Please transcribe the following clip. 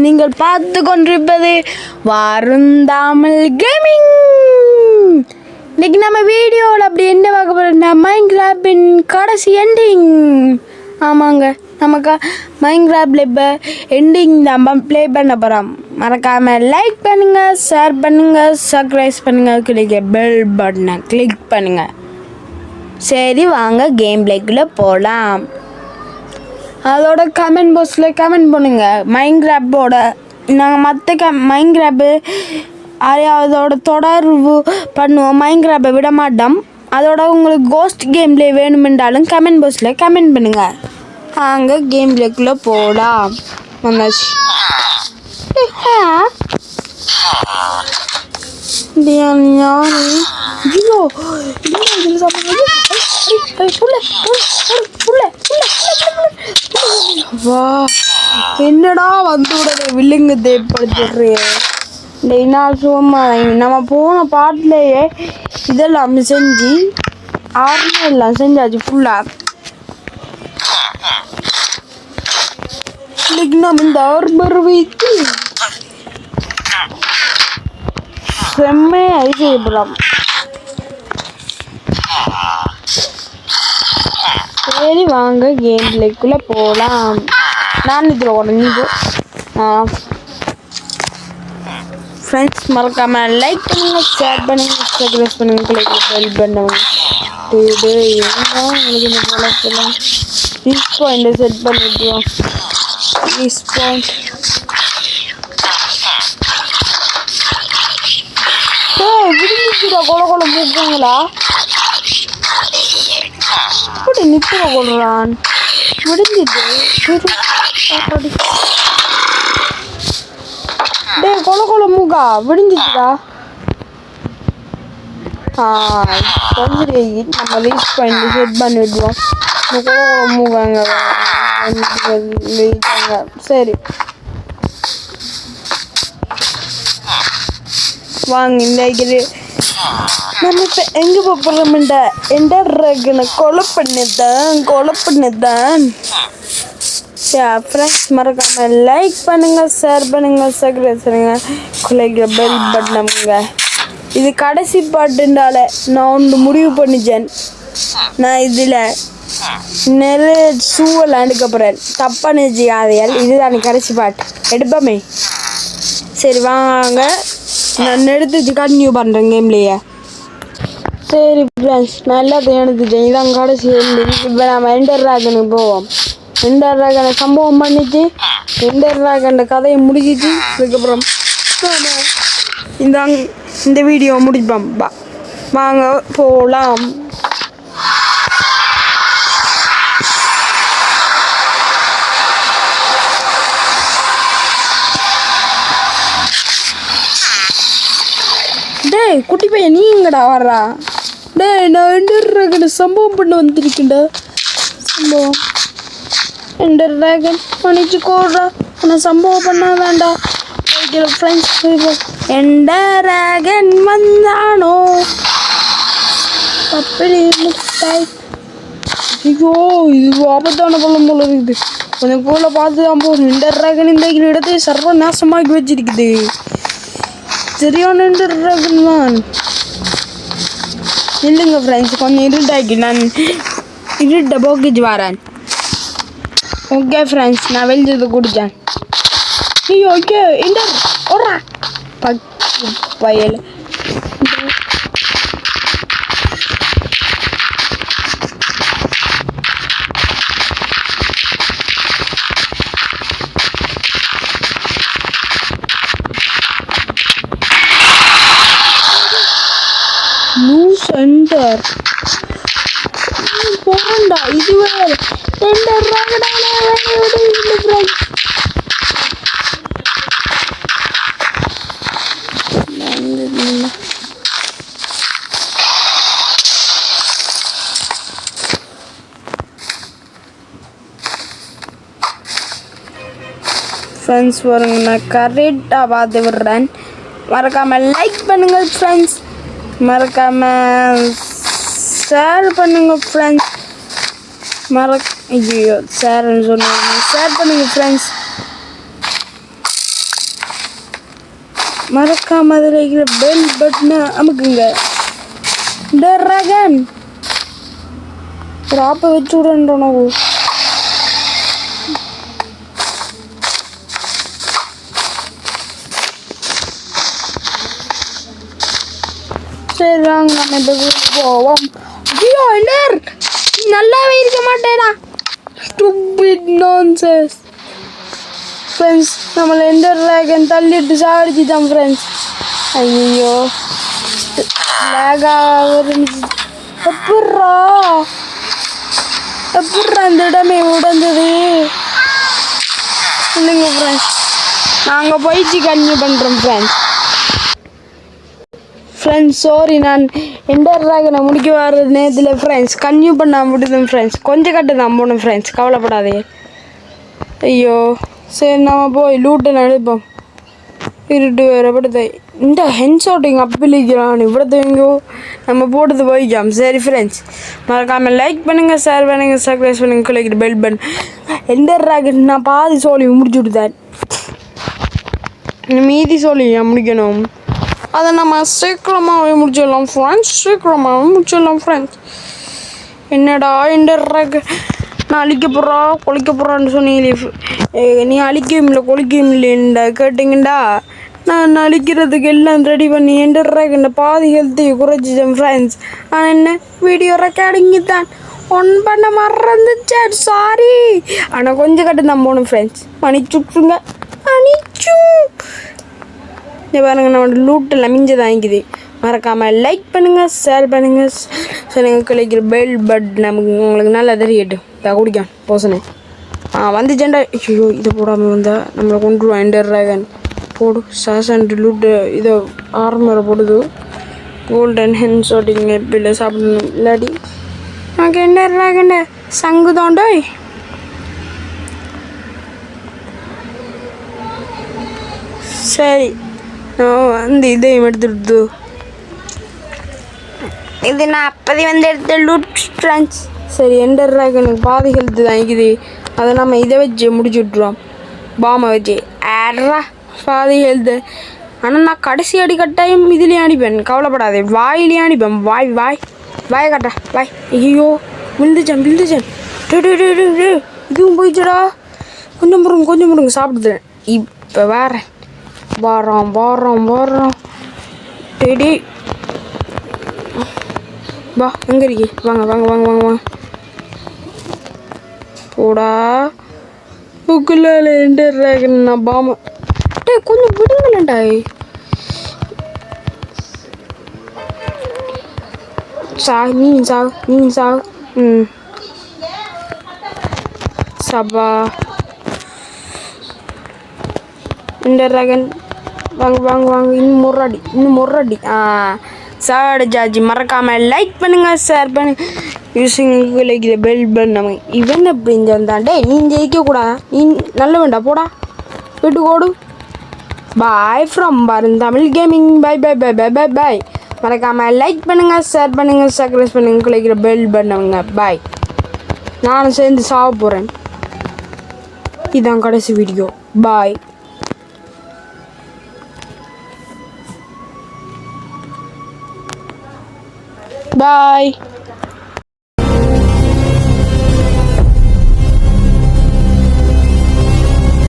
நீங்கள் பார்த்து கொண்டிருப்பது வருந்தாமல் கேமிங். இன்னைக்கு நம்ம வீடியோவில் அப்படி என்ன பார்க்க போகிறோம்னா மைன்கிராஃப்டின் கடைசி எண்டிங். ஆமாங்க, நமக்கு மைன்கிராஃப்டில் இப்போ எண்டிங் நம்ம ப்ளே பண்ண போகிறோம். மறக்காமல் லைக் பண்ணுங்கள், ஷேர் பண்ணுங்கள், சப்ஸ்கிரைப் பண்ணுங்கள், கிளிக்க பெல் பட்டனை கிளிக் பண்ணுங்கள். சரி வாங்க கேம் பிளேக்குள்ளே போகலாம். அதோட கமெண்ட் பாக்ஸில் கமெண்ட் பண்ணுங்கள். மைன்கிராஃப்டோட நாங்கள் மற்ற மைன்கிராஃப்டு அதோட தொடர்பு பண்ணுவோம். மைன்கிராஃப்டை விட மாட்டோம். அதோட உங்களுக்கு கோஸ்ட் கேம் பிளே வேணுமென்றாலும் கமெண்ட் பாக்ஸில் கமெண்ட் பண்ணுங்கள். அங்கே கேம் பிளேக்குள்ளே போகலாம். வந்தாச்சு. வா, என்னடா வந்து உடனே வில்லுங்க தேவைப்படுத்துறே. இந்த சும்மா நம்ம போன பாட்டிலேயே இதெல்லாம் செஞ்சு ஆர்மி எல்லாம் செஞ்சாச்சு ஃபுல்லாக. இன்னைக்கு நம்ம இந்த ஆர்மர் வைத்து செம்மையாக செய்யப்படலாம். சரி வாங்க கேம் பிளேக்குள்ளே போகலாம். நான் இதில் உடனே ஃப்ரெண்ட்ஸ் மறக்காமல் லைக் பண்ணுங்கள், ஷேர் பண்ணுங்கள், சப்ஸ்கிரைப் பண்ணுங்கள், பெல் பண்ணுங்கள். உங்களுக்கு இந்த போல ரீஸ் பாயிண்ட்டை செட் பண்ணிடுவோம். ரீஸ் பாயிண்ட் விடுஞ்சிச்சுடா. கொலை மூக்குங்களா இப்படி நிற்கிற கொள்றான். விடுஞ்சிட்டு டே கொலை மூக்கா விடுஞ்சிச்சுடா. கொஞ்சம் நம்ம ரீச் பாயிண்ட் செட் பண்ணிடுவோம். இந்த கொலை மூக்காங்க. சரி வாங்க. இந்த நம்ம இப்போ எங்கே போகிறோம்டா என்டர் ட்ராகனை கொலை பண்ணிதான். ஃப்ரெண்ட்ஸ் மறக்காமல் லைக் பண்ணுங்கள், ஷேர் பண்ணுங்கள், சப்ஸ்கிரைப் பண்ணுங்கள், குலைக்கிற பெல் பட்டனுங்க. இது கடைசி பாட்டுண்டால நான் ஒன்று முடிவு பண்ணிச்சேன். நான் இதில் நிறைய சூவெல்லாம் எடுக்க போகிறேன். தப்பான செய்யாதையால் இதுதான் கடைசி பாட்டு எடுப்போமே. சரி வாங்க, நான் எடுத்துச்சு கண்டினியூ பண்ணுறேன் கேம்லேயே. சரி ஃப்ரெண்ட்ஸ், நான் எல்லாத்தையும் எடுத்துட்டேன். இதான் கடைசி எண்டிங். இப்போ நம்ம என்டர் ட்ராகனுக்கு போவோம். என்டர் ட்ராகனை சம்பவம் பண்ணிச்சு, என்டர் ட்ராகன் கதையை முடிச்சிச்சு. அதுக்கப்புறம் இந்த வீடியோ முடிப்போம். வாங்க போகலாம். டேய் குட்டி பையன், நீ எங்கடா வர்றா? டேய் நான் என்டர் ட்ராகனை சம்பவம் பண்ண வந்திருக்கேன்டா. சம்பவம் என்டர் ட்ராகன் மன்னிச்சு கோடுறா. உன்னை சம்பவம் பண்ண வேண்டாம். ஃப்ரெண்ட்ஸ் என்டர் ட்ராகன் வந்தானோ அப்படி முட்டாய். ஐயோ இது ஆபத்தான பழம் போல இருக்குது. கொஞ்சம் போல பார்த்து தான் போகணும். என்டர் ட்ராகன் இந்த இடத்தை சர்வ நாசமாக்கி வச்சிருக்குது. சரியான என்டர் ட்ராகன் தான். இல்லைங்க ஃப்ரெண்ட்ஸ், கொஞ்சம் இருட்டாக்கி நான் இருட்டை போக்கிச்சு வரேன். ஓகே ஃப்ரெண்ட்ஸ், நான் வெளிச்சது குடித்தேன். ஐயோ ஓகே என்டர் ஓடுறா பயல். சென்டர் போறண்டா. இது வேற சென்டர் ஃப்ரெண்ட்ஸ் வருங்க. நான் கரெக்டாக பார்த்து விடுறேன். மறக்காமல் லைக் பண்ணுங்கள் ஃப்ரெண்ட்ஸ், மறக்காமல் ஷேர் பண்ணுங்கள் ஃப்ரெண்ட்ஸ். ஐயோ ஷேர்னு சொன்னாங்க. ஷேர் பண்ணுங்கள் ஃப்ரெண்ட்ஸ். மறக்காம அதில் இருக்கிற பெல் பட்டனை அமுக்குங்க. டிராகன் ஒரு ஆப்பை வச்சு விடுறோம். சரி வாங்க நம்ம இந்த வீட்டுக்கு போவோம். ஐயோ எண்டர் நல்லாவே இருக்க மாட்டேனா. Stupid nonsense. ஃப்ரெண்ட்ஸ் நம்மளை எண்டர் டிராகன் தள்ளிட்டு சாடிச்சுதான் ஃப்ரெண்ட்ஸ். ஐயோ லேகாக இருந்துச்சு. எப்பட்றா அந்த இடமே உடஞ்சது இல்லைங்க ஃப்ரெண்ட்ஸ். நாங்கள் போயிட்டு கன்டினியூ பண்ணுறோம் ஃப்ரெண்ட்ஸ். சாரி நான் எண்டர் டிராகனை முடிக்க வர நேரத்தில் ஃப்ரெண்ட்ஸ் கன்டினியூ பண்ண முடியுது ஃப்ரெண்ட்ஸ். கொஞ்சம் கட்டு தான் போகணும் ஃப்ரெண்ட்ஸ், கவலைப்படாதே. ஐயோ சரி நம்ம போய் லூட்டை நடிப்போம். இருட்டு வேறு படுத்த இந்த ஹென்ஷாட்டிங் அப்பிலிக்கிறான் இவ்வளோத்தையோ நம்ம போட்டது போய்க்காம். சரி ஃப்ரெண்ட்ஸ் மறக்காமல் லைக் பண்ணுங்கள், ஷேர் பண்ணுங்கள், சப்ஸ்கிரைப் பண்ணுங்கள், கிளிக்கிட்டு பெல் பட்டன். எண்டர் டிராகன் நான் பாதி சோழி முடிச்சு விட்டுதேன். மீதி சோழி முடிக்கணும். அதை நம்ம சீக்கிரமாகவே முடிச்சிடலாம் ஃப்ரெண்ட்ஸ். என்னடா எண்டர் டிராகன் நான் அழிக்க போகிறா கொலைக்க போகிறான்னு சொன்னீங்களே. நீ அழிக்கவும் இல்லை கொலைக்கவும் இல்லைண்டா கேட்டிங்கண்டா. நான் அழிக்கிறதுக்கு எல்லாம் ரெடி பண்ணி எண்டர் டிராகன் பாதி ஹெல்த்தையும் குறைச்சிட்டேன் ஃப்ரெண்ட்ஸ். ஆனால் என்ன வீடியோ ரெக்கார்டிங்கு தான் ஒன் பண்ண மறந்துச்சு, சாரி. ஆனால் கொஞ்சம் கட்டு தான் போகணும் ஃப்ரெண்ட்ஸ். மன்னிச்சுட்ருங்க. இங்கே பாருங்கள் நம்மளோட லூட்டெல்லாம் மிஞ்சது வாங்கிக்குது. மறக்காமல் லைக் பண்ணுங்கள், ஷேர் பண்ணுங்கள், சொல்லுங்கள், கிளிக்கிற பெல் பட்டன் நமக்கு உங்களுக்கு நல்லா தெரியட்டும். குடிக்கான் போசனே வந்துச்சேன்டா. ஐயோ இதை போடாமல் வந்தால் நம்மளை கொண்டுருவான் எண்டர் டிராகன். போடு சாசன்ட்டு லூட்டு இதை ஆர்மரை போடுது. கோல்டன் ஹென் ஷாட்டிங் எப்படில சாப்பிடணும் இல்லாட்டி நமக்கு எண்டர் டிராகன் சங்கு தாண்டோய். சரி நான் வந்து இதையும் எடுத்துடுது. இது நான் அப்போதே வந்து எடுத்த லூட் ஃப்ரெண்ட்ஸ். சரி எண்டர் டிராகனுக்கு பாதி ஹெல்த்து தாங்கிக்குது. அதை நம்ம இதை வச்சு முடிச்சு விட்ருவோம். பாமை வச்சு ஆட்ரா பாதி ஹெல்த்து. ஆனால் நான் கடைசி அடி கட்டாயம் இதுலேயும் அடிப்பேன், கவலைப்படாதே. வாயிலையும் அடிப்பேன். வாய் கட்டா வாய். ஐயோ விழுந்துச்சேன். இதுவும் போயிடுச்சடா. கொஞ்சம் முருங்க சாப்பிடுதுறேன். இப்போ வாரோம் டேடி வா. எங்கே இருக்கி? வாங்க போடா புக்குல எண்டர் டிராகன் நான் பாம. டே கொஞ்சம் விடுங்களேண்டாய். நீ சா சபா எண்டர் டிராகன் வாங்க. இன்னும் ஒரு அடி சாடு ஜாஜி. மறக்காமல் லைக் பண்ணுங்கள், ஷேர் பண்ணுங்க, யூஸிங் லைக் பெல் பட்டன். நம்ம இவன் அப்படின்னு இருந்தாண்டே நீ ஜெயிக்கக்கூடாது. நீ நல்ல வேண்டா போடா வீட்டுக்கு ஓடு. Bye from Tamil gaming. Bye. மறக்காமல் லைக் பண்ணுங்கள், ஷேர் பண்ணுங்கள், சப்ஸ்கிரைப் பண்ணுங்க, லைக் பெல் பட்டன். பாய். நானும் சேர்ந்து சாவ போகிறேன். இதுதான் கடைசி வீடியோ. பாய். Bye.